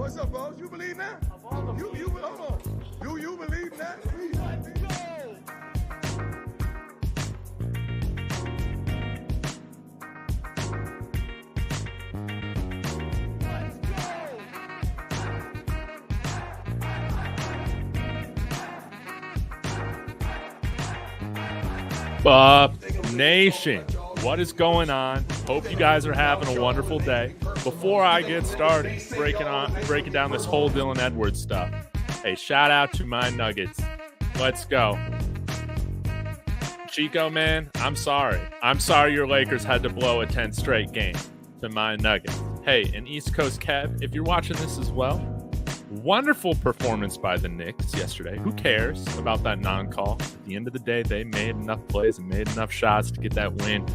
What's up, boss? You believe that? Hold on. Do you believe that? Please. Nation, what is going on? Hope you guys are having a wonderful day. Before I get started breaking down this whole Dylan Edwards stuff, hey, shout out to my Nuggets. Let's go. Chico, man, I'm sorry. I'm sorry your Lakers had to blow a 10 straight game to my Nuggets. Hey, and East Coast Kev, if you're watching this as well, wonderful performance by the Knicks yesterday. Who cares about that non-call? At the end of the day, they made enough plays and made enough shots to get that win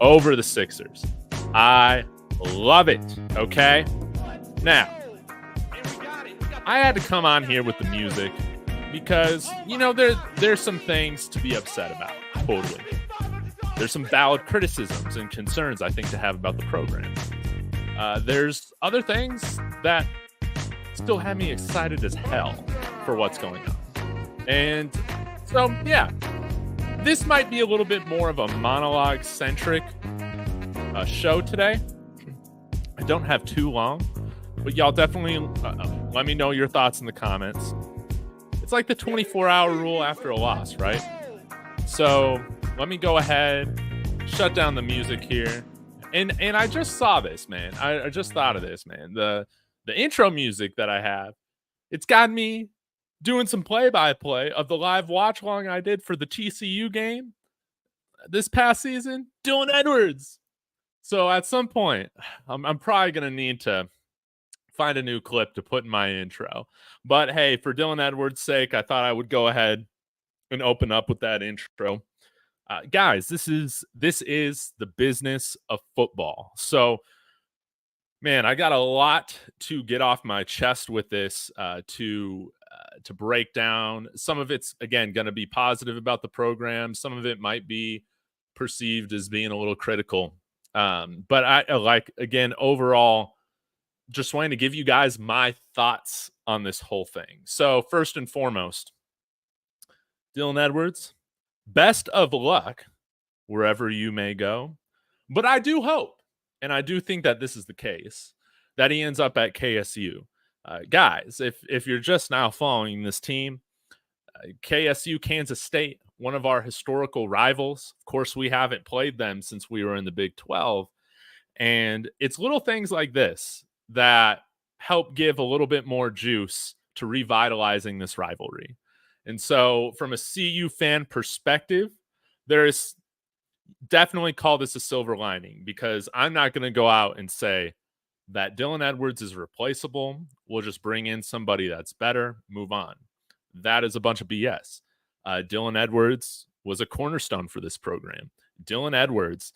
over the Sixers. I love it, okay? Now, I had to come on here with the music because, there's some things to be upset about, totally. There's some valid criticisms and concerns, I think, to have about the program. There's other things that still have me excited as hell for what's going on. And so, yeah, this might be a little bit more of a monologue-centric show today. I don't have too long, but y'all definitely let me know your thoughts in the comments. It's like the 24-hour rule after a loss, right? So let me go ahead, shut down the music here. And I just saw this, man. I just thought of this, man. The intro music that I have, it's got me doing some play-by-play of the live watch-along I did for the TCU game this past season. Dylan Edwards. So at some point, I'm probably going to need to find a new clip to put in my intro. But hey, for Dylan Edwards' sake, I thought I would go ahead and open up with that intro. Guys, this is the business of football. So, man, I got a lot to get off my chest with this to break down. Some of it's, again, going to be positive about the program. Some of it might be perceived as being a little critical. But I again, overall, just wanting to give you guys my thoughts on this whole thing. So first and foremost, Dylan Edwards, best of luck wherever you may go. But I do hope, and I do think that this is the case, that he ends up at KSU. Guys, if you're just now following this team, KSU, Kansas State, one of our historical rivals. Of course, we haven't played them since we were in the Big 12. And it's little things like this that help give a little bit more juice to revitalizing this rivalry. And so from a CU fan perspective, there is definitely call this a silver lining, because I'm not going to go out and say that Dylan Edwards is replaceable. We'll just bring in somebody that's better, move on. That is a bunch of BS. Dylan Edwards was a cornerstone for this program. Dylan Edwards,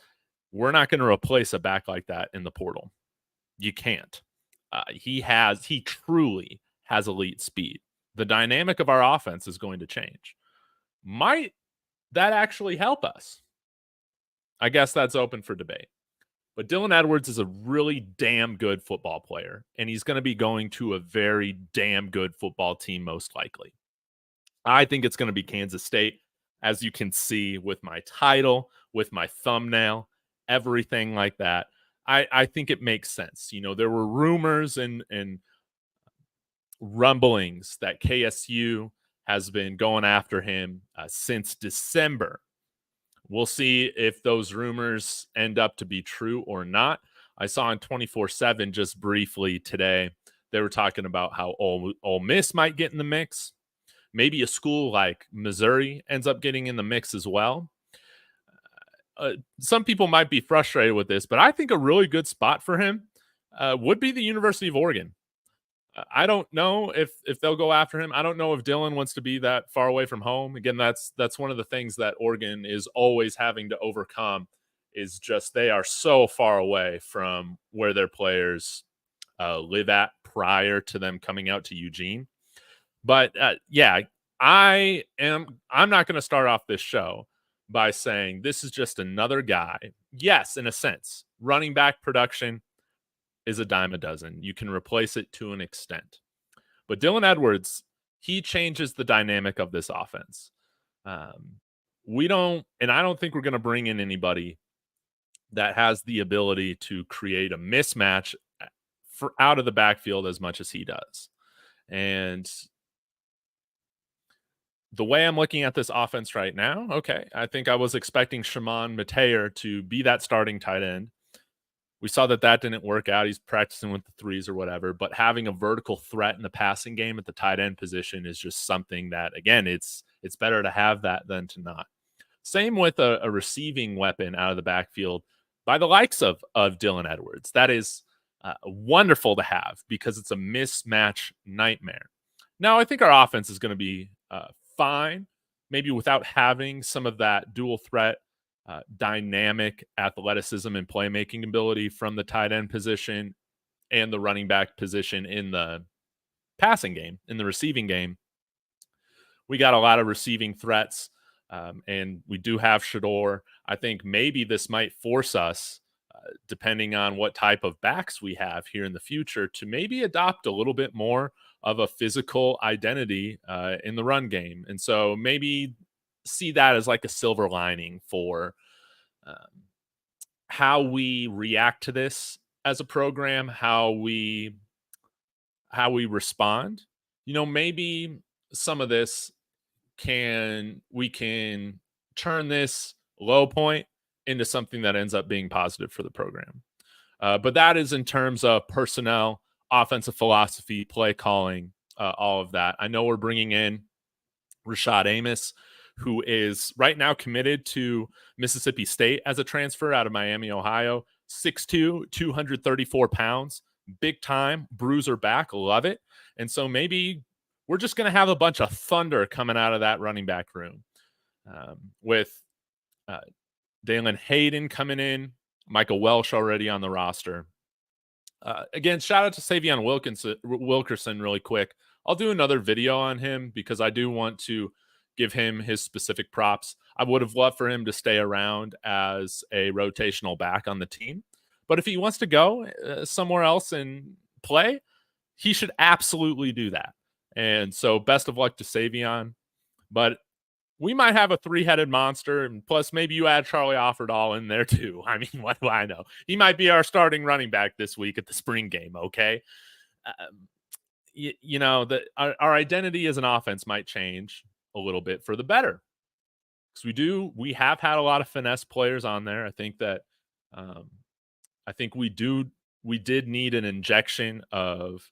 we're not going to replace a back like that in the portal. You can't. He truly has elite speed. The dynamic of our offense is going to change. Might that actually help us? I guess that's open for debate. But Dylan Edwards is a really damn good football player, and he's going to be going to a very damn good football team most likely. I think it's going to be Kansas State, as you can see with my title, with my thumbnail, everything like that. I think it makes sense. There were rumors and rumblings that KSU has been going after him since December. We'll see if those rumors end up to be true or not. I saw on 24/7 just briefly today, they were talking about how Ole Miss might get in the mix. Maybe a school like Missouri ends up getting in the mix as well. Some people might be frustrated with this, but I think a really good spot for him would be the University of Oregon. I don't know if they'll go after him. I don't know if Dylan wants to be that far away from home. Again, that's one of the things that Oregon is always having to overcome, is just they are so far away from where their players live at prior to them coming out to Eugene. But yeah, I'm not going to start off this show by saying this is just another guy. Yes, in a sense, running back production, is a dime a dozen. You can replace it to an extent. But Dylan Edwards, he changes the dynamic of this offense. I don't think we're going to bring in anybody that has the ability to create a mismatch for out of the backfield as much as he does. And the way I'm looking at this offense right now, okay, I think I was expecting Shimon Mateer to be that starting tight end. We saw that didn't work out. He's practicing with the threes or whatever, but having a vertical threat in the passing game at the tight end position is just something that, again, it's better to have that than to not. Same with a receiving weapon out of the backfield by the likes of Dylan Edwards. That is wonderful to have because it's a mismatch nightmare. Now, I think our offense is going to be fine, maybe without having some of that dual threat, dynamic athleticism and playmaking ability from the tight end position and the running back position in the passing game, in the receiving game. We got a lot of receiving threats, and we do have Shador. I think maybe this might force us, depending on what type of backs we have here in the future, to maybe adopt a little bit more of a physical identity in the run game. And so maybe see that as like a silver lining for how we react to this as a program, how we respond. Maybe some of this we can turn this low point into something that ends up being positive for the program. But that is in terms of personnel, offensive philosophy, play calling, all of that. I know we're bringing in Rashad Amos, who is right now committed to Mississippi State as a transfer out of Miami, Ohio. 6'2", 234 pounds, big time, bruiser back, love it. And so maybe we're just going to have a bunch of thunder coming out of that running back room with Dalen Hayden coming in, Michael Welsh already on the roster. Again, shout out to Savion Wilkerson really quick. I'll do another video on him because I do want to give him his specific props. I would have loved for him to stay around as a rotational back on the team. But if he wants to go somewhere else and play, he should absolutely do that. And so best of luck to Savion. But we might have a three-headed monster, and plus maybe you add Charlie Offerdahl in there too. I mean, what do I know? He might be our starting running back this week at the spring game, okay? Our identity as an offense might change a little bit for the better. Because we have had a lot of finesse players on there. I think that we did need an injection of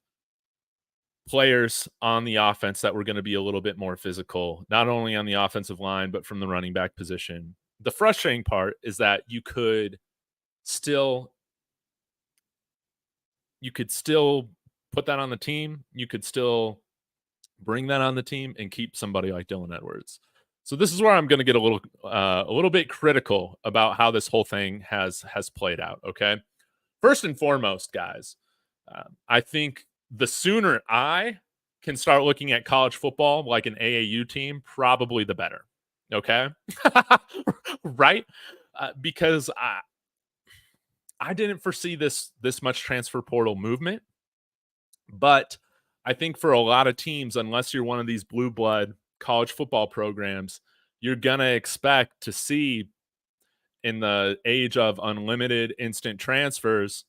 players on the offense that were going to be a little bit more physical, not only on the offensive line, but from the running back position. The frustrating part is that you could still put that on the team. You could still bring that on the team and keep somebody like Dylan Edwards. So this is where I'm going to get a little bit critical about how this whole thing has played out. Okay. First and foremost, guys, I think the sooner I can start looking at college football like an AAU team, probably the better. Okay. Right. Because I didn't foresee this much transfer portal movement, but I think for a lot of teams, unless you're one of these blue blood college football programs, you're going to expect to see in the age of unlimited instant transfers,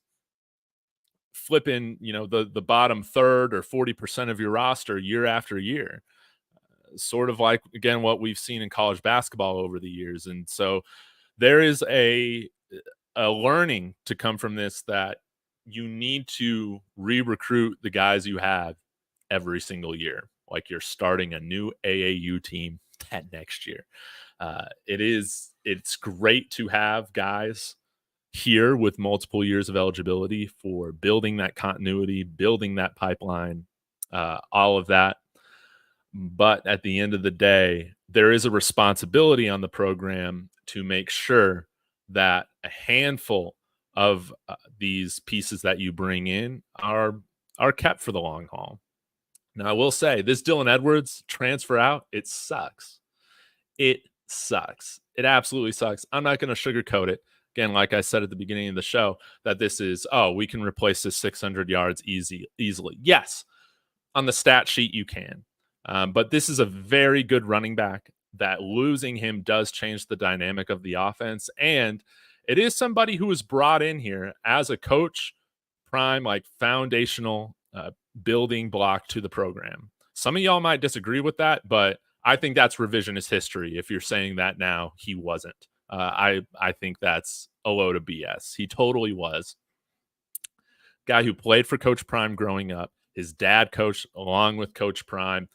flipping, the bottom third or 40% of your roster year after year, sort of like, again, what we've seen in college basketball over the years. And so there is a learning to come from this, that you need to re-recruit the guys you have every single year, like you're starting a new AAU team that next year. It's great to have guys here with multiple years of eligibility for building that continuity, building that pipeline, all of that. But at the end of the day, there is a responsibility on the program to make sure that a handful of these pieces that you bring in are kept for the long haul. Now, I will say this Dylan Edwards transfer out, it sucks. It sucks. It absolutely sucks. I'm not going to sugarcoat it. Again, like I said at the beginning of the show, that this is, we can replace this 600 yards easily. Yes, on the stat sheet you can. But this is a very good running back that losing him does change the dynamic of the offense. And it is somebody who was brought in here as a coach, prime, like foundational building block to the program. Some of y'all might disagree with that, but I think that's revisionist history. If you're saying that now, he wasn't. I think that's a load of BS. He totally was. Guy who played for Coach Prime growing up. His dad coached along with Coach Prime.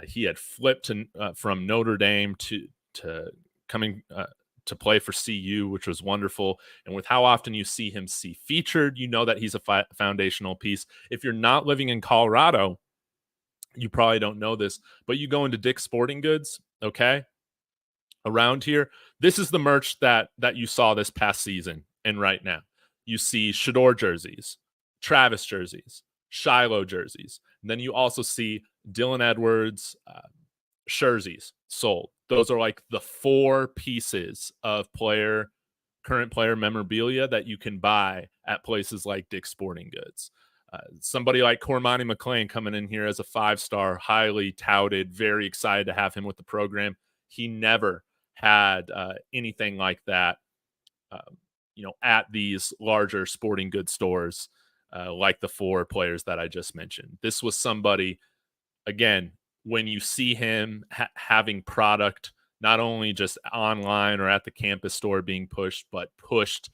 He had flipped from Notre Dame to coming to play for CU, which was wonderful. And with how often you see him featured, you know that he's a foundational piece. If you're not living in Colorado, you probably don't know this, but you go into Dick's Sporting Goods, okay? Around here, this is the merch that you saw this past season and right now. You see Shador jerseys, Travis jerseys, Shiloh jerseys. And then you also see Dylan Edwards jerseys sold. Those are like the 4 pieces of current player memorabilia that you can buy at places like Dick's Sporting Goods. Somebody like Cormani McClain coming in here as a 5-star, highly touted, very excited to have him with the program. He never had anything like that, at these larger sporting goods stores, like the 4 players that I just mentioned. This was somebody, again, when you see him having product, not only just online or at the campus store being pushed, but pushed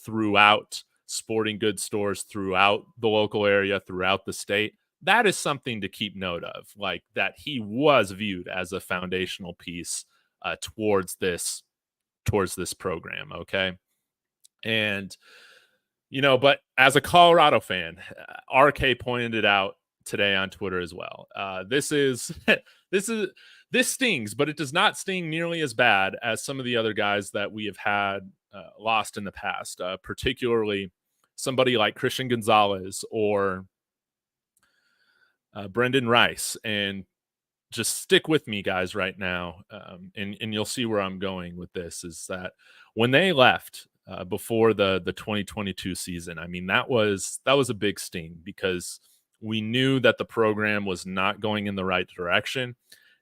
throughout sporting goods stores, throughout the local area, throughout the state, that is something to keep note of, like that he was viewed as a foundational piece towards this program. Okay. And, but as a Colorado fan, RK pointed it out today on Twitter as well. This stings, but it does not sting nearly as bad as some of the other guys that we have had lost in the past, particularly somebody like Christian Gonzalez or Brendan Rice. And just stick with me, guys, right now, and you'll see where I'm going with this, is that when they left before the 2022 season, I mean, that was a big sting, because we knew that the program was not going in the right direction.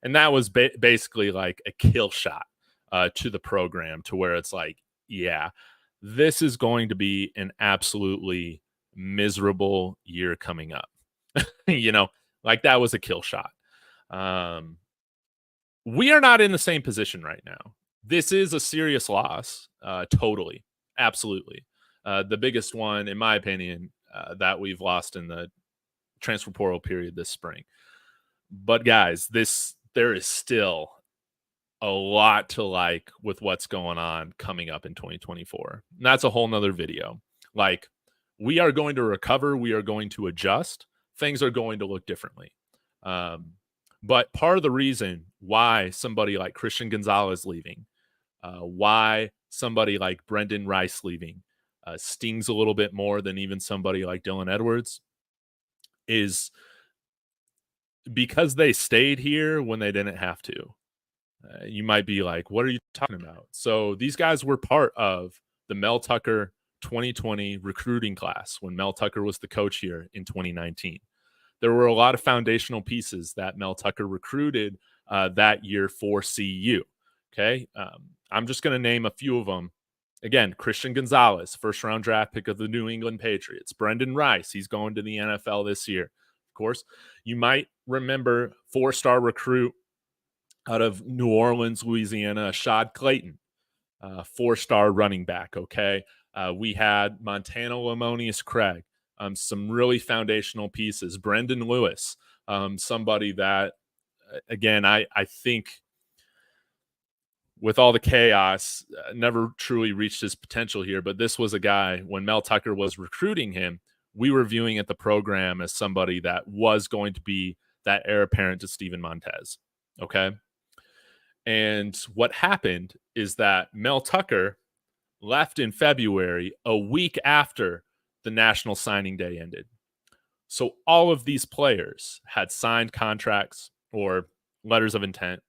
And that was basically like a kill shot to the program, to where it's like, yeah, this is going to be an absolutely miserable year coming up. Like that was a kill shot. We are not in the same position right now. This is a serious loss. Totally. Absolutely. The biggest one, in my opinion, that we've lost in the transfer portal period this spring. But guys, there is still a lot to like with what's going on coming up in 2024. And that's a whole nother video. Like, we are going to recover. We are going to adjust. Things are going to look differently. But part of the reason why somebody like Christian Gonzalez leaving, why somebody like Brendan Rice leaving stings a little bit more than even somebody like Dylan Edwards, is because they stayed here when they didn't have to. You might be like, what are you talking about? So these guys were part of the Mel Tucker 2020 recruiting class when Mel Tucker was the coach here in 2019. There were a lot of foundational pieces that Mel Tucker recruited that year for CU. Okay. I'm just going to name a few of them. Again, Christian Gonzalez, first-round draft pick of the New England Patriots. Brendan Rice, he's going to the NFL this year. Of course, you might remember 4-star recruit out of New Orleans, Louisiana, Shad Clayton, 4-star running back, okay? We had Montana Lamonius Craig, some really foundational pieces. Brendan Lewis, somebody that, again, I think with all the chaos, never truly reached his potential here. But this was a guy, when Mel Tucker was recruiting him, we were viewing at the program as somebody that was going to be that heir apparent to Steven Montez, okay? And what happened is that Mel Tucker left in February, a week after the National Signing Day ended. So all of these players had signed contracts or letters of intent.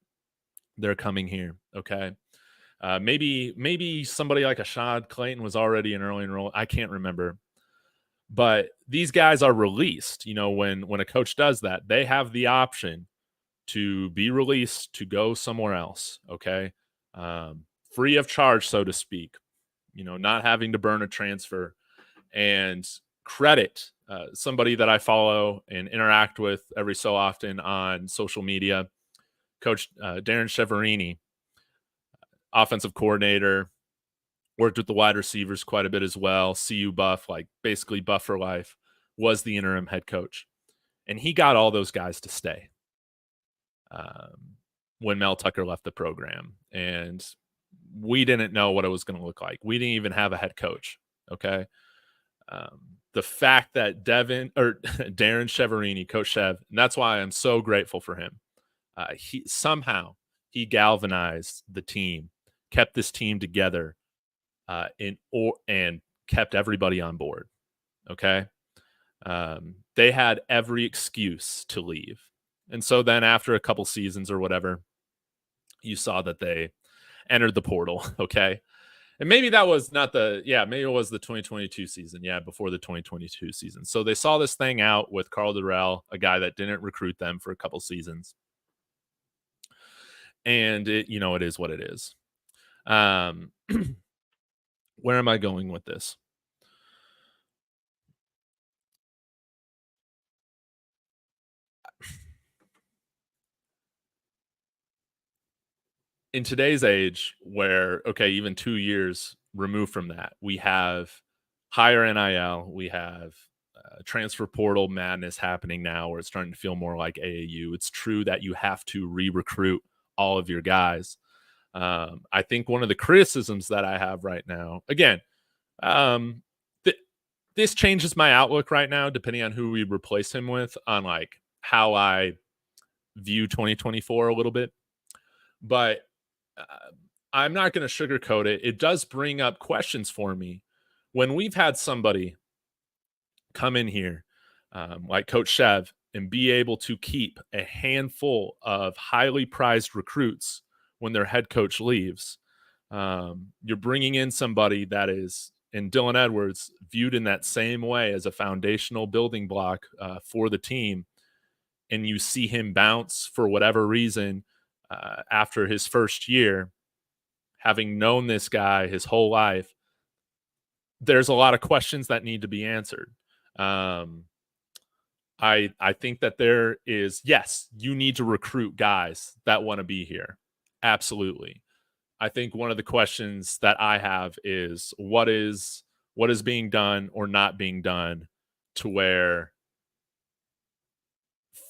They're coming here, okay? Maybe somebody like a Shad Clayton was already an early enroll. I can't remember. But these guys are released. When a coach does that, they have the option to be released to go somewhere else. Okay, free of charge, so to speak. Not having to burn a transfer. And credit somebody that I follow and interact with every so often on social media, Coach Darren Cheverini, offensive coordinator, worked with the wide receivers quite a bit as well. CU buff, like basically buff for life, was the interim head coach. And he got all those guys to stay when Mel Tucker left the program. And we didn't know what it was going to look like. We didn't even have a head coach. Okay. The fact that Darren Cheverini, Coach Chev, and that's why I'm so grateful for him. He galvanized the team, kept this team together, and kept everybody on board. Okay, they had every excuse to leave, and so then after a couple seasons or whatever, you saw that they entered the portal. Okay. And maybe that was maybe it was the 2022 season. Yeah, before the 2022 season. So they saw this thing out with Carl Durrell, a guy that didn't recruit them for a couple seasons. And it is what it is. Where am I going with this? In today's age where, okay, even 2 years removed from that, we have higher NIL, we have transfer portal madness happening now where it's starting to feel more like AAU. It's true that you have to re-recruit all of your guys. I think one of the criticisms that I have right now, again, this changes my outlook right now, depending on who we replace him with, on like how I view 2024 a little bit. But I'm not going to sugarcoat it. It does bring up questions for me when we've had somebody come in here like Coach Chev and be able to keep a handful of highly prized recruits when their head coach leaves. You're bringing in somebody that is, in Dylan Edwards, viewed in that same way as a foundational building block for the team, and you see him bounce for whatever reason after his first year, having known this guy his whole life. There's a lot of questions that need to be answered. I think that there is, yes, you need to recruit guys that want to be here. Absolutely. I think one of the questions that I have is what is being done or not being done to where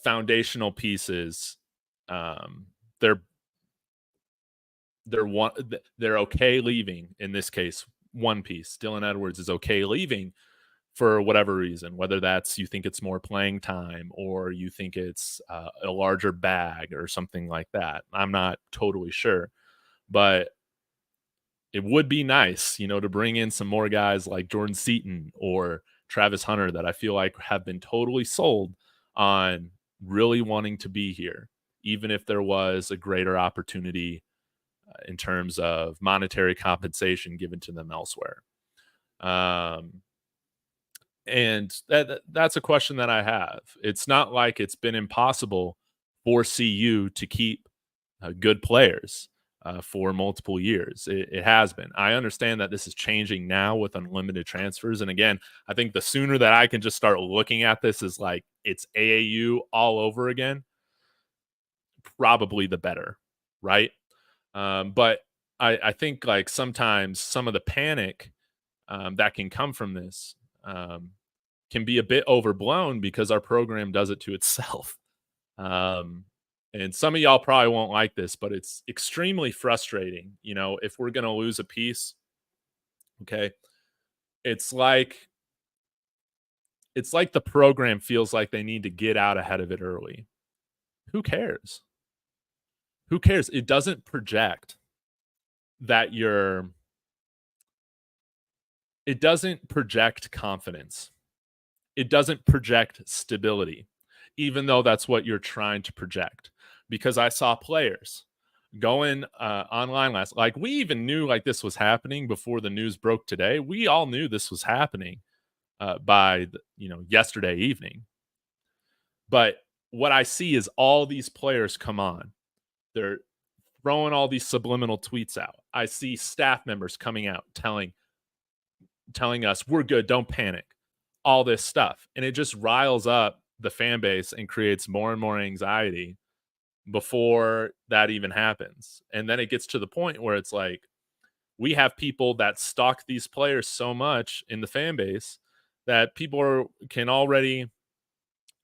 foundational pieces, they're okay leaving. In this case, one piece, Dylan Edwards, is okay leaving for whatever reason, whether that's you think it's more playing time or you think it's a larger bag or something like that. I'm not totally sure, but it would be nice, to bring in some more guys like Jordan Seaton or Travis Hunter that I feel like have been totally sold on really wanting to be here, even if there was a greater opportunity in terms of monetary compensation given to them elsewhere. And that's a question that I have. It's not like it's been impossible for CU to keep good players for multiple years. It has been. I understand that this is changing now with unlimited transfers. And again, I think the sooner that I can just start looking at this as like it's AAU all over again, probably the better, right? But I think like sometimes some of the panic that can come from this can be a bit overblown because our program does it to itself. And some of y'all probably won't like this, but it's extremely frustrating. If we're going to lose a piece, okay, it's like the program feels like they need to get out ahead of it early. Who cares? Who cares? It doesn't project that it doesn't project confidence. It doesn't project stability, even though that's what you're trying to project. Because I saw players going online like we even knew like this was happening before the news broke today. We all knew this was happening by yesterday evening. But what I see is all these players come on. They're throwing all these subliminal tweets out. I see staff members coming out telling us we're good, don't panic, all this stuff. And it just riles up the fan base and creates more and more anxiety before that even happens. And then it gets to the point where it's like we have people that stalk these players so much in the fan base that people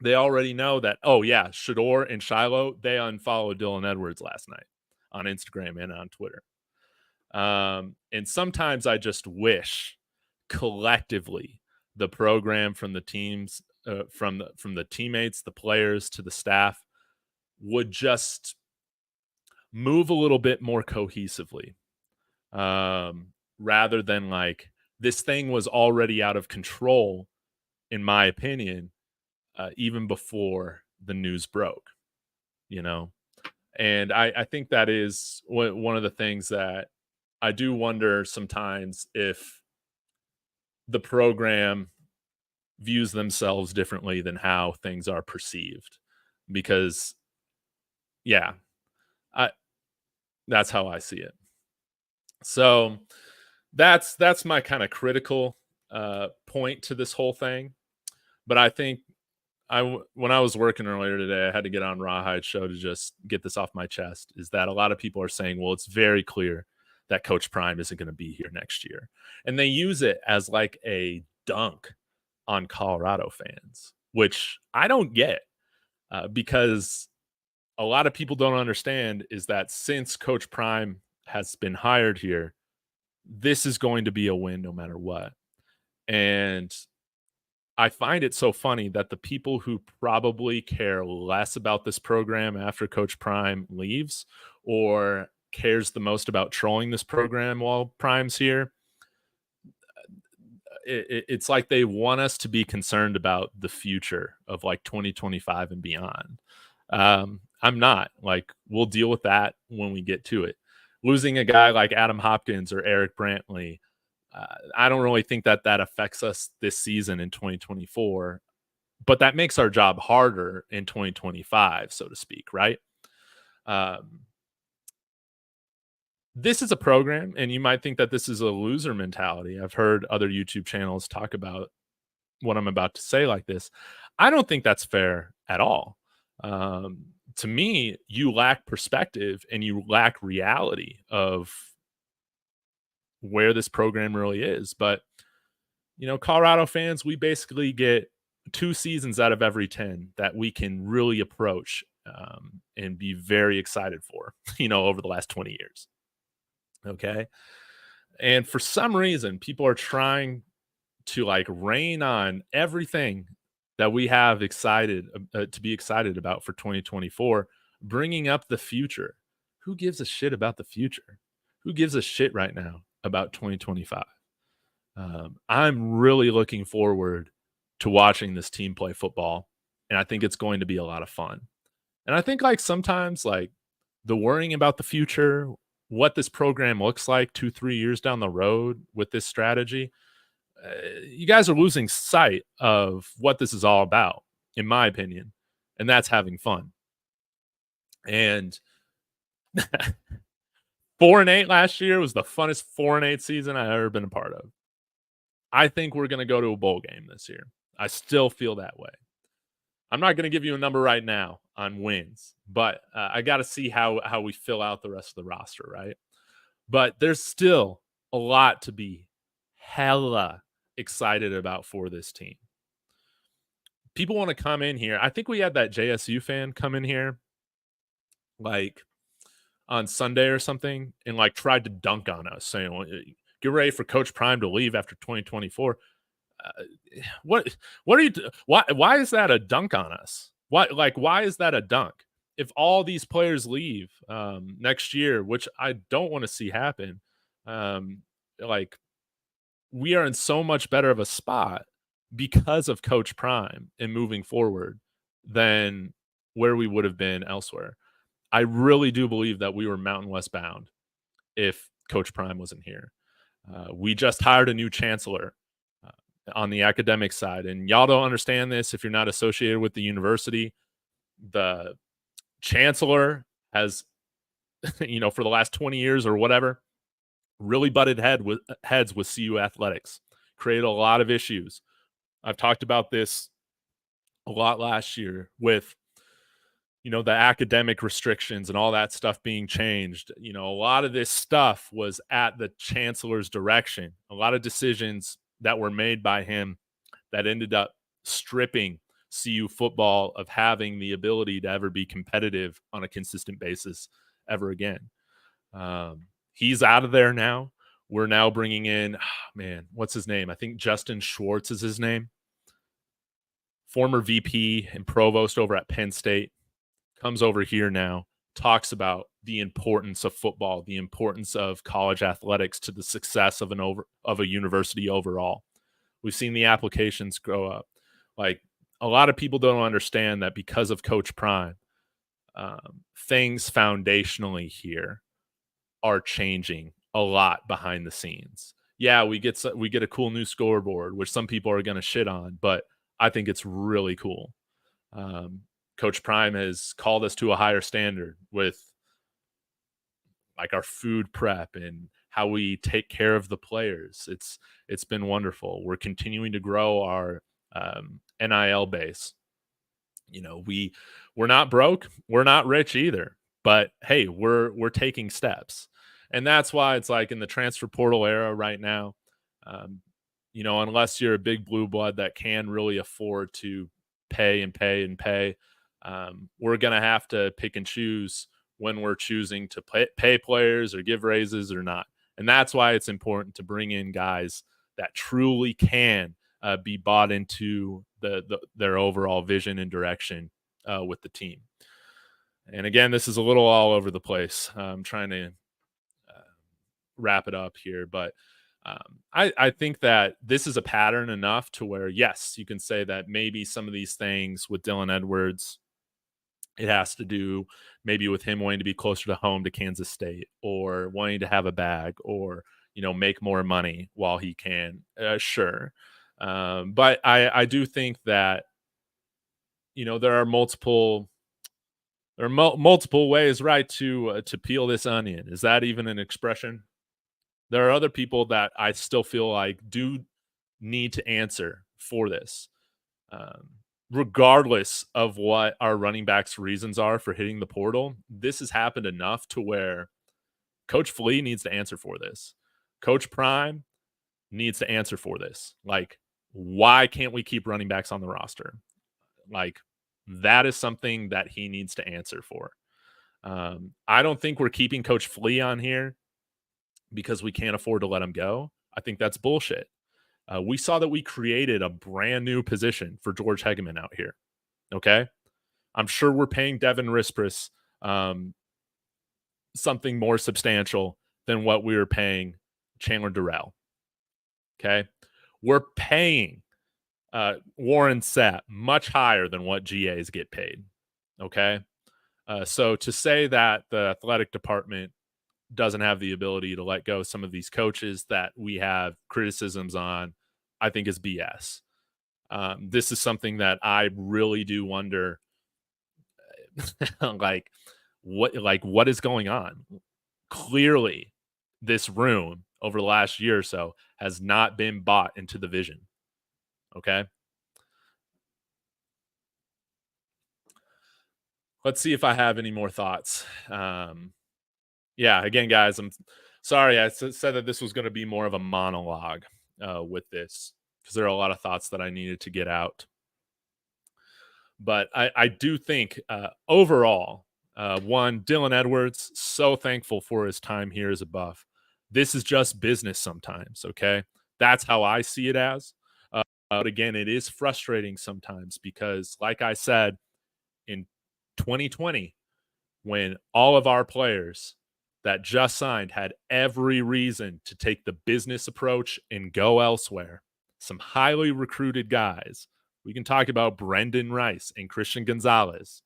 they already know that, oh yeah, Shador and Shiloh, they unfollowed Dylan Edwards last night on Instagram and on Twitter. And sometimes I just wish collectively the program, from the teams, from the teammates, the players to the staff, would just move a little bit more cohesively, rather than like this thing was already out of control, in my opinion, even before the news broke, And I think that is one of the things that I do wonder sometimes if the program views themselves differently than how things are perceived. Because, yeah, that's how I see it. So that's my kind of critical point to this whole thing. But I think when I was working earlier today, I had to get on Rawhide Show to just get this off my chest, is that a lot of people are saying, well, it's very clear that Coach Prime isn't going to be here next year. And they use it as like a dunk on Colorado fans, which I don't get, because a lot of people don't understand is that since Coach Prime has been hired here, this is going to be a win no matter what. And I find it so funny that the people who probably care less about this program after Coach Prime leaves, or cares the most about trolling this program while Prime's here, it's like they want us to be concerned about the future of like 2025 and beyond. I'm not. Like, we'll deal with that when we get to it. Losing a guy like Adam Hopkins or Eric Brantley, I don't really think that affects us this season in 2024, but that makes our job harder in 2025, so to speak, right? This is a program, and you might think that this is a loser mentality. I've heard other YouTube channels talk about what I'm about to say like this. I don't think that's fair at all. To me, you lack perspective and you lack reality of where this program really is. But, Colorado fans, we basically get 2 seasons out of every 10 that we can really approach and be very excited for, over the last 20 years. Okay. And for some reason, people are trying to like rain on everything that we have to be excited about for 2024, bringing up the future. Who gives a shit about the future? Who gives a shit right now about 2025? I'm really looking forward to watching this team play football, and I think it's going to be a lot of fun. And I think like sometimes like the worrying about the future, what this program looks like 2-3 years down the road with this strategy, you guys are losing sight of what this is all about, in my opinion, and that's having fun. And 4-8 last year was the funnest 4-8 season I've ever been a part of. I think we're going to go to a bowl game this year. I still feel that way. I'm not going to give you a number right now on wins, but I got to see how we fill out the rest of the roster, right? But there's still a lot to be hella excited about for this team. People want to come in here. I think we had that JSU fan come in here like on Sunday or something and like tried to dunk on us, saying, get ready for Coach Prime to leave after 2024. What are you? Why is that a dunk on us? Why is that a dunk? If all these players leave next year, which I don't want to see happen, like we are in so much better of a spot because of Coach Prime and moving forward than where we would have been elsewhere. I really do believe that we were Mountain West bound if Coach Prime wasn't here. We just hired a new chancellor on the academic side, and y'all don't understand this if you're not associated with the university. The chancellor has, for the last 20 years or whatever, really butted heads with CU athletics, created a lot of issues. I've talked about this a lot last year with, the academic restrictions and all that stuff being changed. A lot of this stuff was at the chancellor's direction. A lot of decisions that were made by him that ended up stripping CU football of having the ability to ever be competitive on a consistent basis ever again. He's out of there now. We're now bringing in, what's his name? I think Justin Schwartz is his name. Former VP and provost over at Penn State. Comes over here now, talks about the importance of football, the importance of college athletics to the success of a university overall. We've seen the applications grow up. Like, a lot of people don't understand that because of Coach Prime, things foundationally here are changing a lot behind the scenes. Yeah, we get a cool new scoreboard, which some people are going to shit on, but I think it's really cool. Coach Prime has called us to a higher standard with like our food prep and how we take care of the players. It's been wonderful. We're continuing to grow our NIL base. We're not broke, we're not rich either, but hey, we're taking steps. And that's why it's like in the transfer portal era right now, unless you're a big blue blood that can really afford to pay, we're going to have to pick and choose when we're choosing to pay players or give raises or not. And that's why it's important to bring in guys that truly can be bought into their overall vision and direction with the team. And again, this is a little all over the place. I'm trying to wrap it up here, but I think that this is a pattern enough to where, yes, you can say that maybe some of these things with Dylan Edwards, it has to do maybe with him wanting to be closer to home to Kansas State or wanting to have a bag or, make more money while he can. Sure. But I do think that, there are multiple ways, right, to peel this onion. Is that even an expression? There are other people that I still feel like do need to answer for this. Regardless of what our running backs' reasons are for hitting the portal, this has happened enough to where Coach Flea needs to answer for this. Coach Prime needs to answer for this. Like, why can't we keep running backs on the roster? Like, that is something that he needs to answer for. I don't think we're keeping Coach Flea on here because we can't afford to let him go. I think that's bullshit. We saw that we created a brand new position for George Hegeman out here. Okay. I'm sure we're paying Devin Rispris something more substantial than what we were paying Chandler Durrell. Okay. We're paying Warren Sapp much higher than what GAs get paid. Okay. So to say that the athletic department doesn't have the ability to let go some of these coaches that we have criticisms on, I think is BS. This is something that I really do wonder, what is going on? Clearly, this room over the last year or so has not been bought into the vision. Okay. Let's see if I have any more thoughts. Again, guys, I'm sorry. I said that this was going to be more of a monologue with this because there are a lot of thoughts that I needed to get out. But I do think overall, one, Dylan Edwards, so thankful for his time here as a Buff. This is just business sometimes, okay? That's how I see it as. But again, it is frustrating sometimes because, like I said, in 2020, when all of our players that just signed had every reason to take the business approach and go elsewhere, some highly recruited guys, we can talk about Brendan Rice and Christian Gonzalez,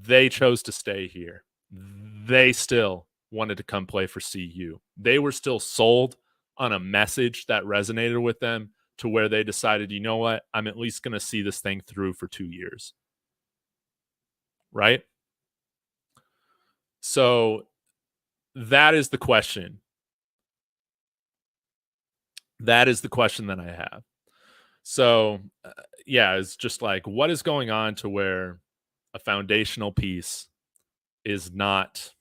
They chose to stay here. They still wanted to come play for CU. They were still sold on a message that resonated with them to where they decided, you know what, I'm at least going to see this thing through for 2 years. Right? So that is the question. That is the question that I have. So, yeah, it's just like, what is going on to where a foundational piece is not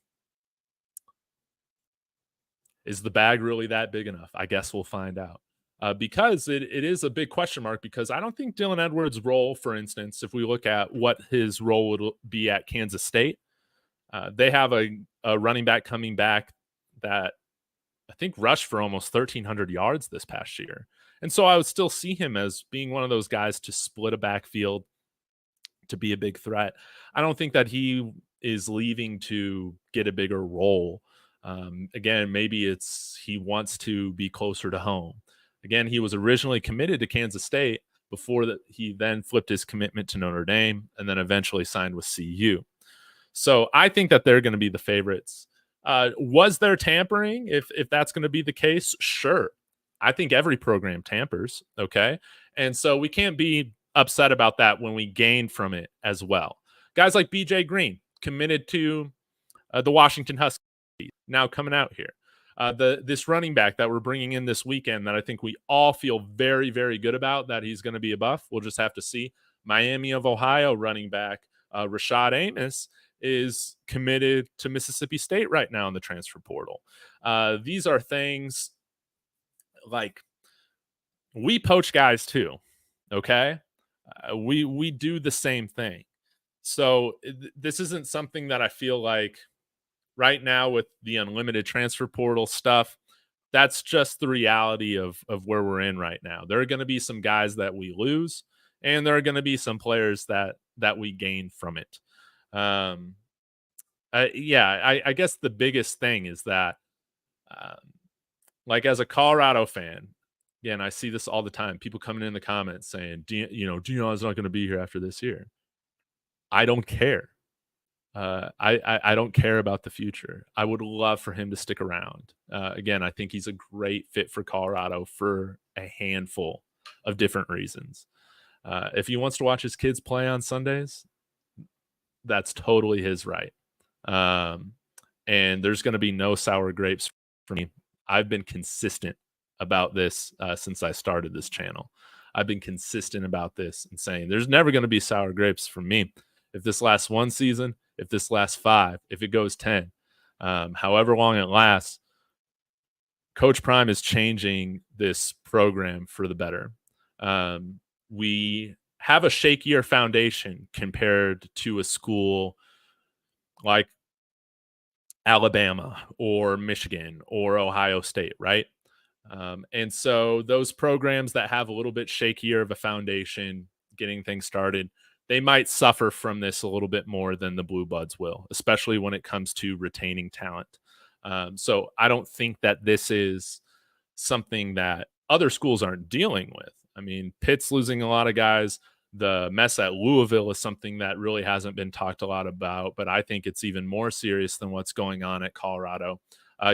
is the bag really that big enough? I guess we'll find out. Because it is a big question mark because I don't think Dylan Edwards' role, for instance, if we look at what his role would be at Kansas State, they have a running back coming back that I think rushed for almost 1,300 yards this past year. And so I would still see him as being one of those guys to split a backfield, to be a big threat. I don't think that he is leaving to get a bigger role. Again, maybe it's he wants to be closer to home. Again, he was originally committed to Kansas State before that he then flipped his commitment to Notre Dame and then eventually signed with CU. So I think that they're going to be the favorites. Was there tampering? If that's going to be the case, sure. I think every program tampers. Okay, and so we can't be upset about that when we gain from it as well. Guys like BJ Green committed to the Washington Huskies, now coming out here. This running back that we're bringing in this weekend that I think we all feel very, very good about that he's going to be a buff. We'll just have to see. Miami of Ohio running back Rashad Amos is committed to Mississippi State right now in the transfer portal. These are things like we poach guys too. Okay. We do the same thing. So this isn't something that I feel like right now with the unlimited transfer portal stuff. That's just the reality of where we're in right now. There are going to be some guys that we lose, and there are going to be some players that we gain from it. I guess the biggest thing is that, like as a Colorado fan, again, I see this all the time. People coming in the comments saying, Deion's not going to be here after this year. I don't care. I don't care about the future. I would love for him to stick around. Again, I think he's a great fit for Colorado for a handful of different reasons. If he wants to watch his kids play on Sundays, that's totally his right. And there's going to be no sour grapes for me. I've been consistent about this since I started this channel. I've been consistent about this and saying there's never going to be sour grapes for me. If this lasts one season, if this lasts 5, if it goes 10, however long it lasts, Coach Prime is changing this program for the better. We have a shakier foundation compared to a school like Alabama or Michigan or Ohio State, right? And so those programs that have a little bit shakier of a foundation getting things started, they might suffer from this a little bit more than the Blue Buds will, especially when it comes to retaining talent. So I don't think that this is something that other schools aren't dealing with. I mean, Pitt's losing a lot of guys. The mess at Louisville is something that really hasn't been talked a lot about, but I think it's even more serious than what's going on at Colorado.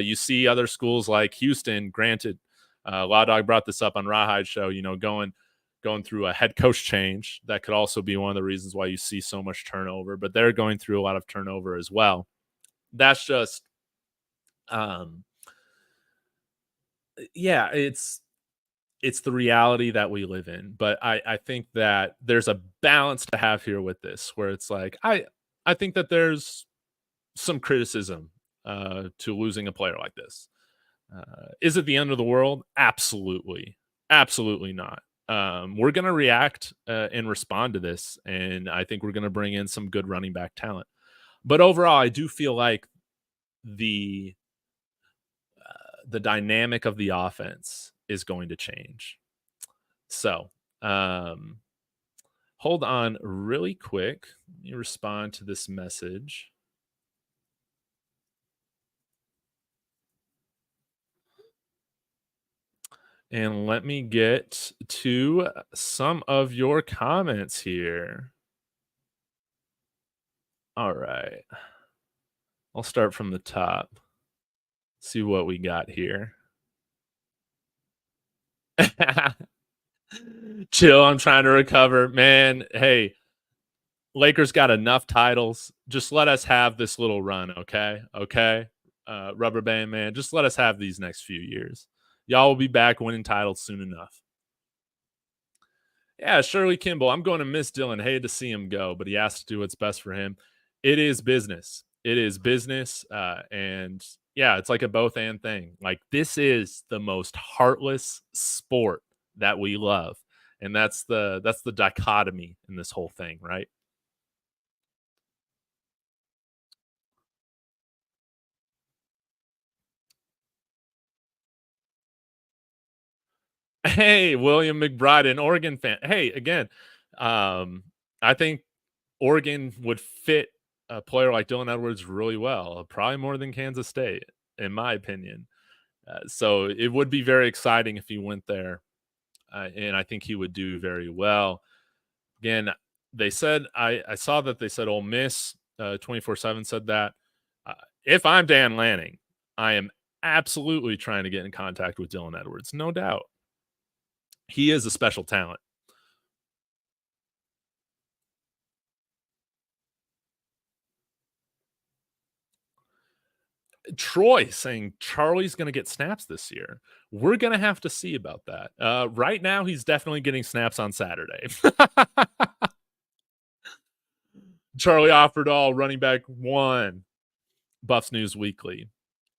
You see other schools like Houston, granted, Law Dog brought this up on Rawhide Show, going through a head coach change. That could also be one of the reasons why you see so much turnover, but they're going through a lot of turnover as well. That's just, it's the reality that we live in. But I think that there's a balance to have here with this, where it's like, I think that there's some criticism to losing a player like this. Is it the end of the world? Absolutely. Absolutely not. We're going to react and respond to this. And I think we're going to bring in some good running back talent. But overall, I do feel like the dynamic of the offense is going to change. So hold on really quick. Let me respond to this message. And let me get to some of your comments here. All right. I'll start from the top. See what we got here. Chill, I'm trying to recover. Man, hey, Lakers got enough titles. Just let us have this little run, okay? Okay? Rubber band man, just let us have these next few years. Y'all will be back winning titles soon enough. Yeah, Shirley Kimball. I'm going to miss Dylan. Hated to see him go, but he has to do what's best for him. It is business. It is business. And yeah, it's like a both and thing. Like, this is the most heartless sport that we love. And that's the dichotomy in this whole thing, right? Hey, William McBride, an Oregon fan. Hey, again, um, I think Oregon would fit a player like Dylan Edwards really well, probably more than Kansas State, in my opinion. So it would be very exciting if he went there, and I think he would do very well. Again, they said I saw that they said Ole Miss 24/7 said that. Uh, if I'm Dan Lanning, I am absolutely trying to get in contact with Dylan Edwards, no doubt. He is a special talent. Troy saying Charlie's going to get snaps this year. We're going to have to see about that. Right now, he's definitely getting snaps on Saturday. Charlie Offerdahl, running back one, Buffs News Weekly.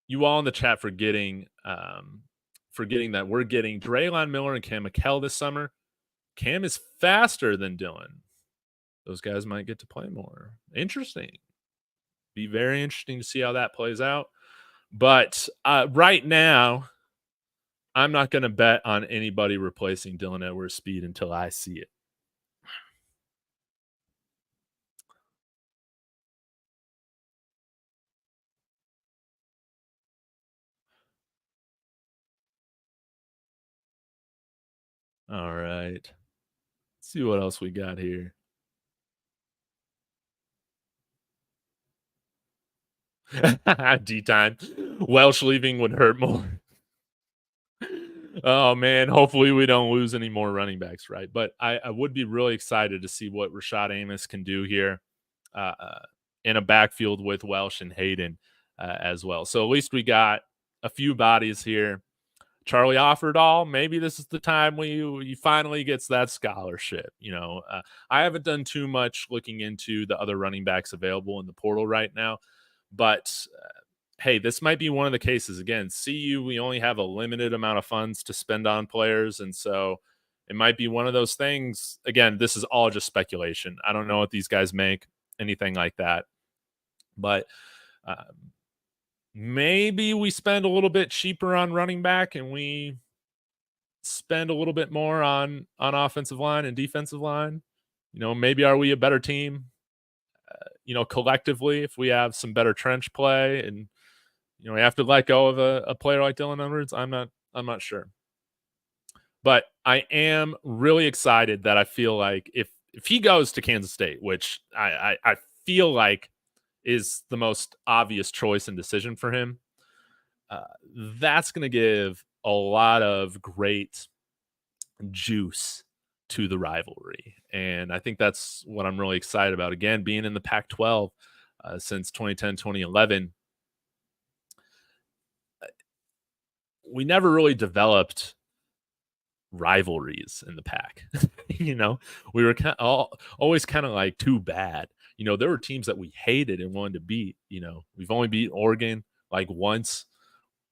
You all in the chat forgetting that we're getting Draylon Miller and Cam McKell this summer. Cam is faster than Dylan. Those guys might get to play more. Interesting. Be very interesting to see how that plays out. But right now, I'm not going to bet on anybody replacing Dylan Edwards' speed until I see it. All right. Let's see what else we got here. D time. Welsh leaving would hurt more. Oh man, hopefully we don't lose any more running backs, right? But I would be really excited to see what Rashad Amos can do here in a backfield with Welsh and Hayden as well. So at least we got a few bodies here. Charlie Offerdahl, maybe this is the time when he finally gets that scholarship. I haven't done too much looking into the other running backs available in the portal right now, but hey, this might be one of the cases. Again, CU, we only have a limited amount of funds to spend on players, and so it might be one of those things. Again, this is all just speculation. I don't know what these guys make, anything like that, but maybe we spend a little bit cheaper on running back and we spend a little bit more on offensive line and defensive line. Maybe are we a better team, collectively, if we have some better trench play and, we have to let go of a player like Dylan Edwards? I'm not sure. But I am really excited that I feel like if he goes to Kansas State, which I feel like is the most obvious choice and decision for him, that's going to give a lot of great juice to the rivalry. And I think that's what I'm really excited about. Again, being in the Pac-12 since 2010, 2011, we never really developed rivalries in the Pac. We were always kind of like too bad. There were teams that we hated and wanted to beat. We've only beat Oregon like once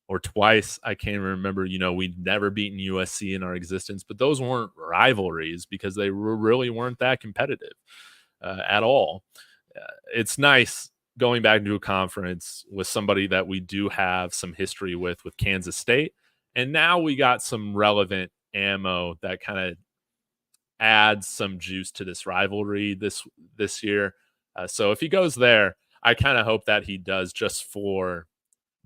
or twice. I can't remember. We'd never beaten USC in our existence, but those weren't rivalries because they really weren't that competitive at all. It's nice going back to a conference with somebody that we do have some history with Kansas State. And now we got some relevant ammo that kind of adds some juice to this rivalry this year. So if he goes there, I kind of hope that he does just for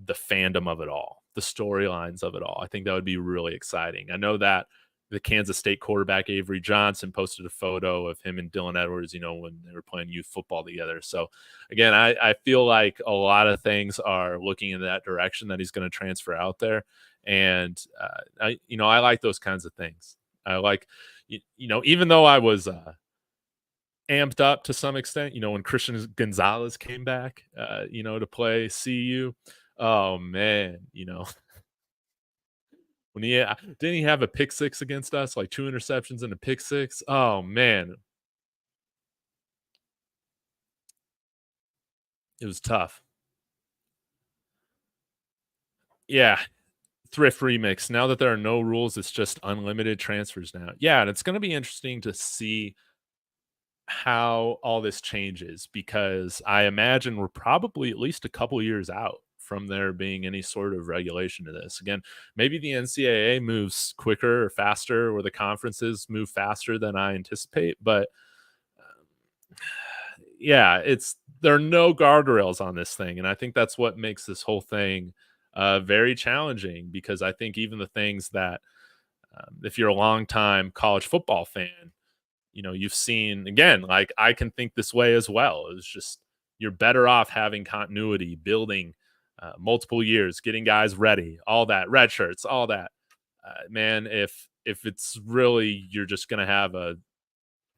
the fandom of it all, the storylines of it all. I think that would be really exciting. I know that the Kansas State quarterback Avery Johnson posted a photo of him and Dylan Edwards, when they were playing youth football together. So again, I feel like a lot of things are looking in that direction that he's going to transfer out there. And I like those kinds of things. I like, even though I was amped up to some extent, when Christian Gonzalez came back, to play CU. Oh man, when didn't he have a pick six against us, like 2 interceptions and a pick six? Oh man, it was tough. Yeah, Thrift Remix. Now that there are no rules, it's just unlimited transfers now. Yeah, and it's going to be interesting to see how all this changes, because I imagine we're probably at least a couple years out from there being any sort of regulation to this. Again, maybe the NCAA moves quicker or faster, or the conferences move faster than I anticipate, but yeah, there are no guardrails on this thing, and I think that's what makes this whole thing very challenging, because I think even the things that if you're a longtime college football fan, you've seen, again, like I can think this way as well. It's just you're better off having continuity, building multiple years, getting guys ready, all that, red shirts, all that. Man, if it's really you're just gonna have a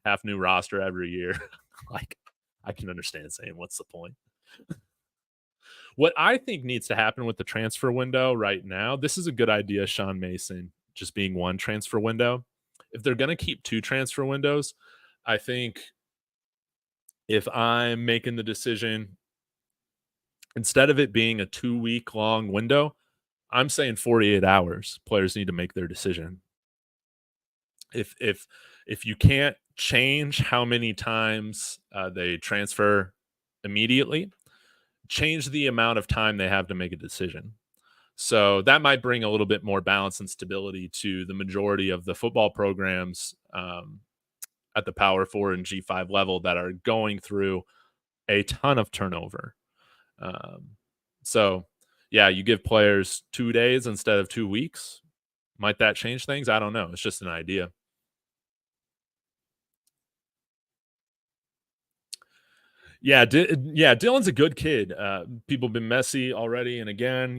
half new roster every year, like I can understand saying what's the point. What I think needs to happen with the transfer window right now, this is a good idea, Sean Mason, just being one transfer window. If they're going to keep 2 transfer windows, I think if I'm making the decision, instead of it being a 2-week long window, I'm saying 48 hours. Players need to make their decision. If you can't change how many times they transfer immediately, change the amount of time they have to make a decision. So that might bring a little bit more balance and stability to the majority of the football programs at the Power 4 and G5 level that are going through a ton of turnover. So, yeah, you give players 2 days instead of 2 weeks. Might that change things? I don't know. It's just an idea. Yeah, Dylan's a good kid. People have been messy already and again,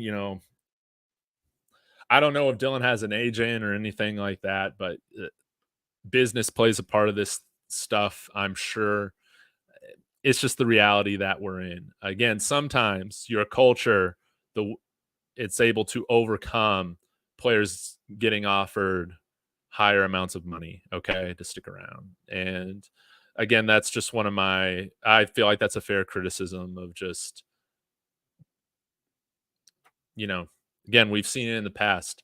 I don't know if Dylan has an agent or anything like that, but business plays a part of this stuff, I'm sure. It's just the reality that we're in. Again, sometimes your culture, it's able to overcome players getting offered higher amounts of money, okay, to stick around. And again, that's just I feel like that's a fair criticism of just, you know, again, we've seen it in the past.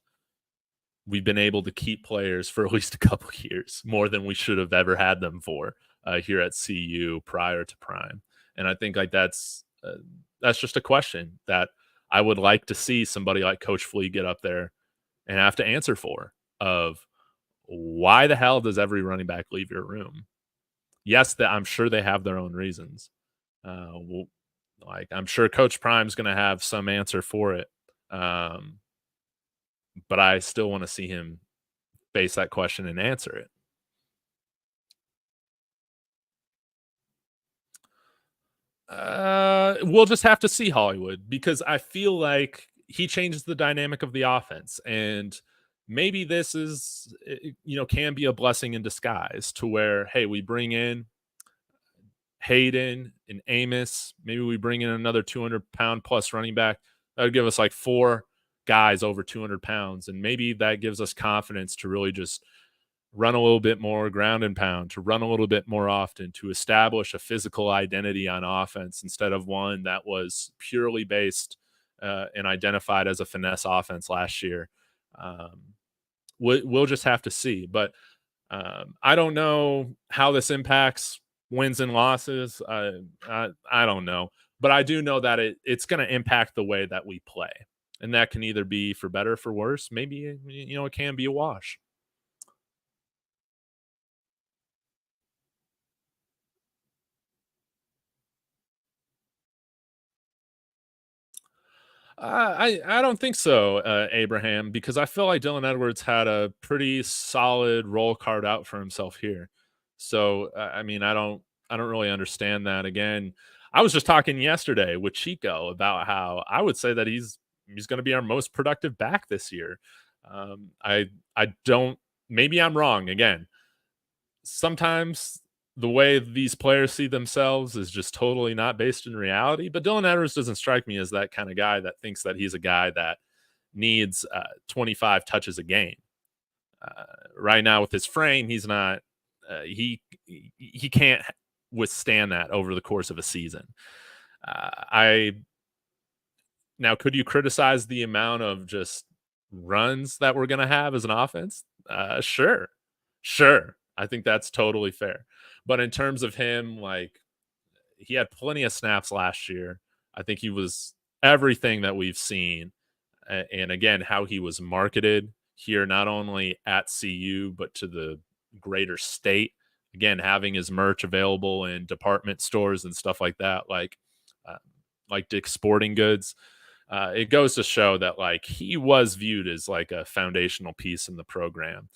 We've been able to keep players for at least a couple years, more than we should have ever had them for here at CU prior to Prime. And I think like that's just a question that I would like to see somebody like Coach Flea get up there and have to answer for, of why the hell does every running back leave your room? Yes, that I'm sure they have their own reasons. Well, like I'm sure Coach Prime's going to have some answer for it. But I still want to see him face that question and answer it. We'll just have to see, Hollywood, because I feel like he changes the dynamic of the offense, and maybe this is, can be a blessing in disguise, to where, hey, we bring in Hayden and Amos. Maybe we bring in another 200-pound plus running back. That would give us like 4 guys over 200 pounds, and maybe that gives us confidence to really just run a little bit more ground and pound, to run a little bit more often, to establish a physical identity on offense instead of one that was purely based and identified as a finesse offense last year. We'll just have to see. But I don't know how this impacts wins and losses. I don't know. But I do know that it's going to impact the way that we play. And that can either be for better or for worse. Maybe, it can be a wash. I don't think so, Abraham, because I feel like Dylan Edwards had a pretty solid role card out for himself here. So I mean, I don't really understand that. Again, I was just talking yesterday with Chico about how I would say that he's going to be our most productive back this year. I don't. Maybe I'm wrong. Again, sometimes the way these players see themselves is just totally not based in reality. But Dylan Edwards doesn't strike me as that kind of guy that thinks that he's a guy that needs 25 touches a game. Right now, with his frame, he's not. He can't withstand that over the course of a season. I Now, could you criticize the amount of just runs that we're going to have as an offense? Sure, sure. I think that's totally fair. But in terms of him, like he had plenty of snaps last year. I think he was everything that we've seen. And again, how he was marketed here, not only at CU, but to the greater state. Again, having his merch available in department stores and stuff uh, like Dick's Sporting Goods. It goes to show that like he was viewed as like a foundational piece in the program.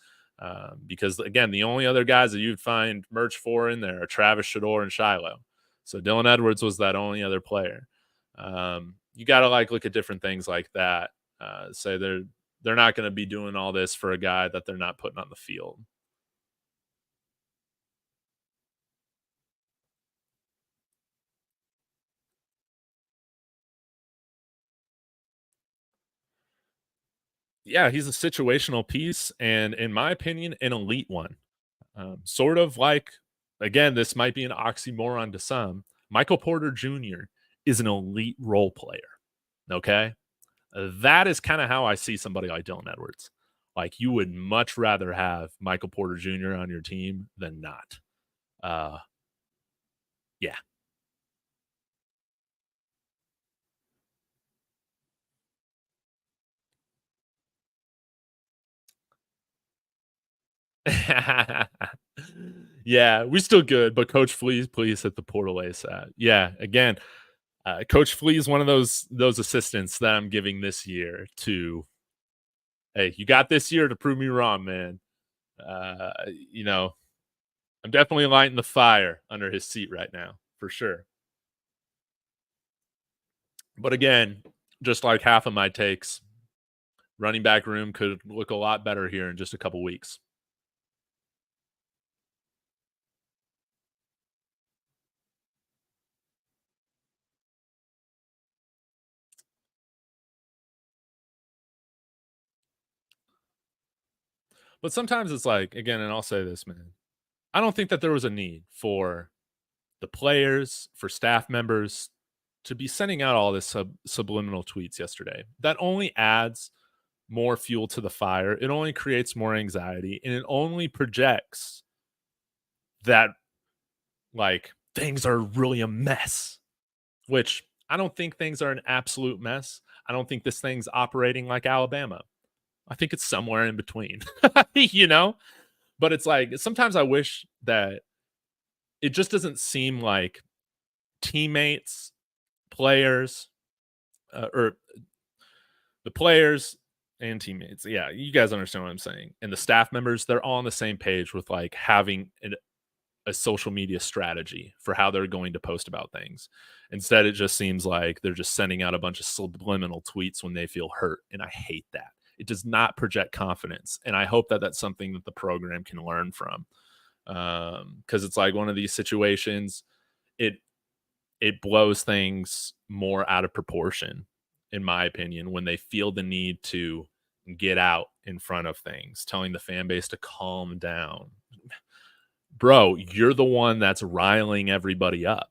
Because again, the only other guys that you'd find merch for in there are Travis Shador and Shiloh. So Dylan Edwards was that only other player. You got to like look at different things like that. Say they're not going to be doing all this for a guy that they're not putting on the field. Yeah, he's a situational piece, and in my opinion, an elite one. Sort of like, again, this might be an oxymoron to some. Michael Porter Jr. is an elite role player. Okay. That is kind of how I see somebody like Dylan Edwards. Like, you would much rather have Michael Porter Jr. on your team than not. Uh, yeah. Yeah, we still good, but Coach Fleas, please hit the portal ASAP. Yeah, again, Coach Flea is one of those assistants that I'm giving this year to. Hey, you got this year to prove me wrong, man. Uh, you know, I'm definitely lighting the fire under his seat right now, for sure. But again, just like half of my takes, running back room could look a lot better here in just a couple weeks. But sometimes it's like, again, and I'll say this, man, I don't think that there was a need for the players, for staff members to be sending out all this subliminal tweets yesterday. That only adds more fuel to the fire. It only creates more anxiety, and it only projects that like things are really a mess, which I don't think things are an absolute mess. I don't think this thing's operating like Alabama. I think it's somewhere in between, you know? But it's like sometimes I wish that it just doesn't seem like teammates, players, or the players and teammates. Yeah, you guys understand what I'm saying. And the staff members, they're all on the same page with like having a social media strategy for how they're going to post about things. Instead, it just seems like they're just sending out a bunch of subliminal tweets when they feel hurt. And I hate that. It does not project confidence. And I hope that that's something that the program can learn from. Because it's like one of these situations, it it blows things more out of proportion, in my opinion, when they feel the need to get out in front of things, telling the fan base to calm down. Bro, you're the one that's riling everybody up.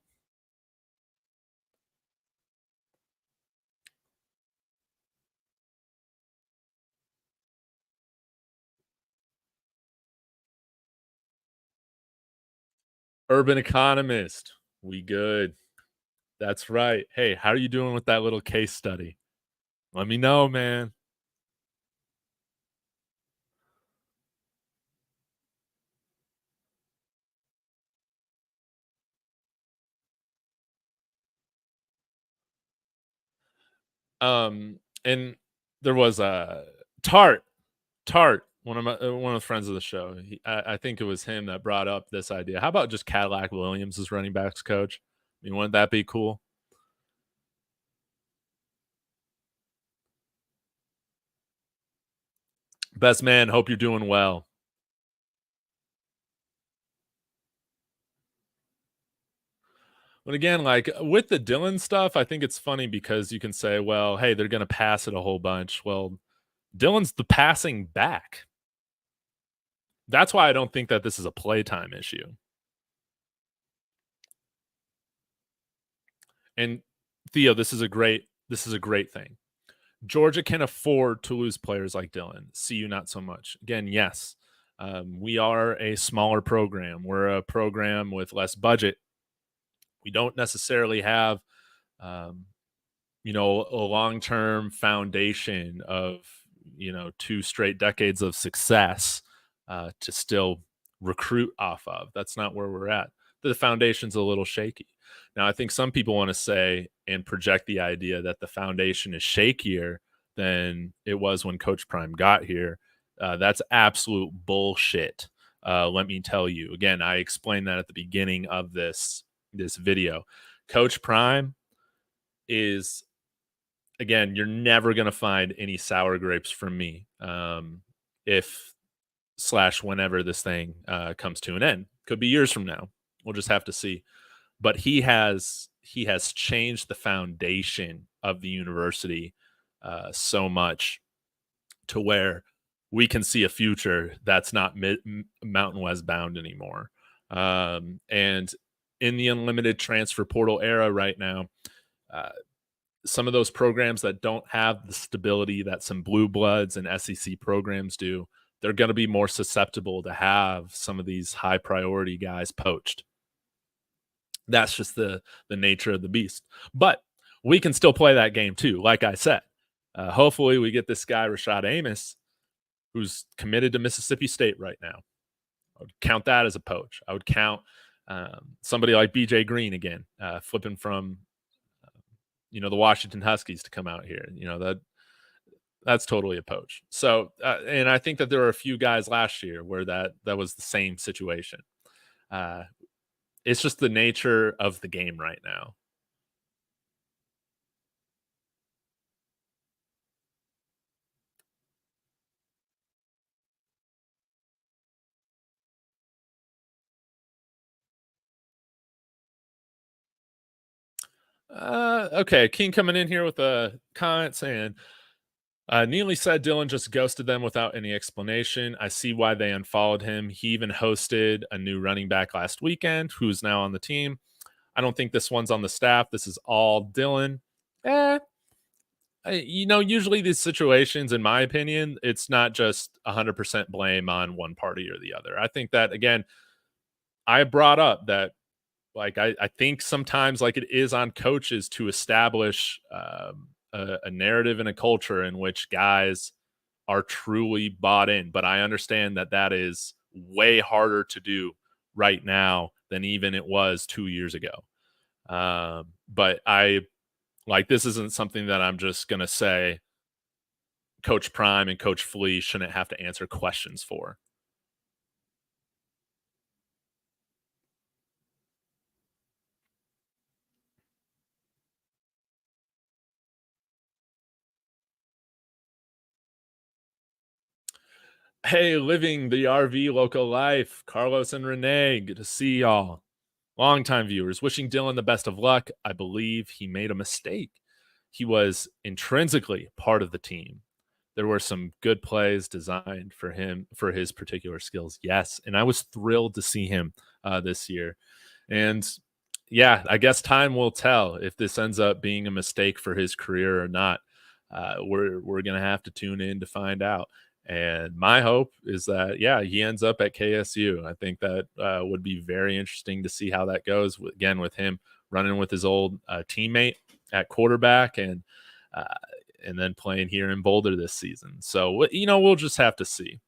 Urban economist. We good. That's right. Hey, how are you doing with that little case study? Let me know, man. And there was a Tart, one of the friends of the show. I think it was him that brought up this idea. How about just Cadillac Williams as running backs coach? I mean, wouldn't that be cool? Best man, hope you're doing well. But again, like with the Dylan stuff, I think it's funny because you can say, well, hey, they're going to pass it a whole bunch. Well, Dylan's the passing back. That's why I don't think that this is a playtime issue. And Theo, this is a great thing. Georgia can afford to lose players like Dylan. CU not so much. Again, yes, we are a smaller program. We're a program with less budget. We don't necessarily have, um, a long-term foundation of, two straight decades of success to still recruit off of. That's not where we're at. The foundation's a little shaky. Now, I think some people want to say and project the idea that the foundation is shakier than it was when Coach Prime got here. That's absolute bullshit. Let me tell you. Again, I explained that at the beginning of this video. Coach Prime is, again, you're never going to find any sour grapes from me if slash whenever this thing comes to an end. Could be years from now. We'll just have to see. But he has changed the foundation of the university so much to where we can see a future that's not Mountain West bound anymore. And in the unlimited transfer portal era right now, uh, some of those programs that don't have the stability that some blue bloods and SEC programs do, they're going to be more susceptible to have some of these high priority guys poached. That's just the nature of the beast. But we can still play that game too. Like I said, hopefully we get this guy Rashad Amos, who's committed to Mississippi State right now. I would count that as a poach. I would count somebody like BJ Green again, flipping from the Washington Huskies to come out here. That's totally a poach. So, and I think that there were a few guys last year where that was the same situation. Uh, it's just the nature of the game right now. Okay, King coming in here with a comment saying, Neely said Dylan just ghosted them without any explanation. I see why they unfollowed him. He even hosted a new running back last weekend who's now on the team. I don't think this one's on the staff. This is all Dylan. Eh, usually these situations, in my opinion, it's not just 100% blame on one party or the other. I think that, again, I brought up that, like, I think sometimes, like, it is on coaches to establish a narrative and a culture in which guys are truly bought in. But I understand that that is way harder to do right now than even it was 2 years ago. But this isn't something that I'm just going to say Coach Prime and Coach Flea shouldn't have to answer questions for. Hey, living the RV local life, Carlos and Renee, good to see y'all. Longtime viewers, wishing Dylan the best of luck. I believe he made a mistake. He was intrinsically part of the team. There were some good plays designed for him for his particular skills. Yes, and I was thrilled to see him this year. And yeah, I guess time will tell if this ends up being a mistake for his career or not. We're gonna have to tune in to find out. And my hope is that, yeah, he ends up at KSU. I think that would be very interesting to see how that goes. Again, with him running with his old teammate at quarterback, uh, and then playing here in Boulder this season. So we'll just have to see.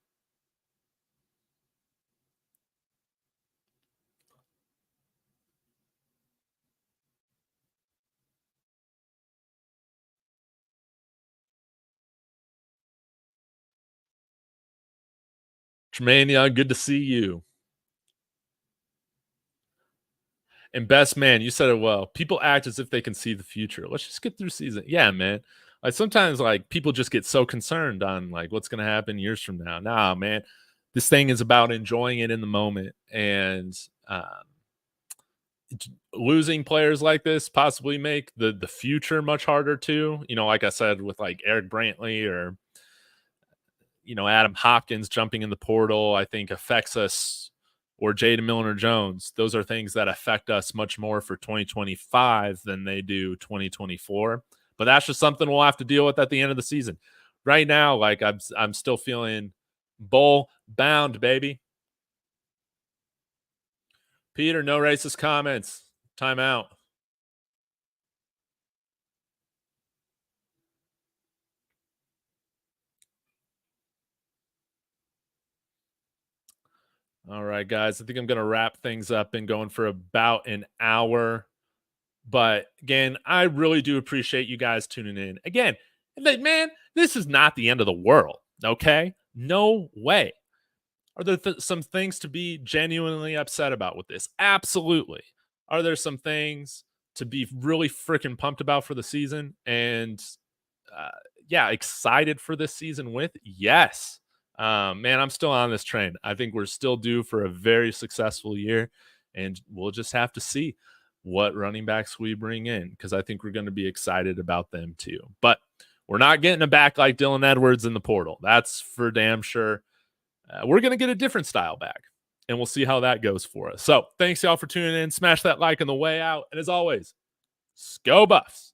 Jermaine Young, good to see you. And best man, you said it well. People act as if they can see the future. Let's just get through season. Yeah, man. Like sometimes like people just get so concerned on like what's going to happen years from now. Nah, man. This thing is about enjoying it in the moment, and losing players like this possibly make the future much harder too. You know, like I said with like Eric Brantley or Adam Hopkins jumping in the portal, I think affects us, or Jaden Milner-Jones. Those are things that affect us much more for 2025 than they do 2024. But that's just something we'll have to deal with at the end of the season. Right now, like I'm still feeling bowl bound, baby. Peter, no racist comments. Timeout. All right, guys. I think I'm going to wrap things up and going for about an hour. But again, I really do appreciate you guys tuning in. Again, man, this is not the end of the world, okay? No way. Are there some things to be genuinely upset about with this? Absolutely. Are there some things to be really freaking pumped about for the season and, excited for this season with? Yes. Man, I'm still on this train. I think we're still due for a very successful year, and we'll just have to see what running backs we bring in, because I think we're going to be excited about them too. But we're not getting a back like Dylan Edwards in the portal. That's for damn sure. We're going to get a different style back, and we'll see how that goes for us. So thanks, y'all, for tuning in. Smash that like on the way out. And as always, Go Buffs.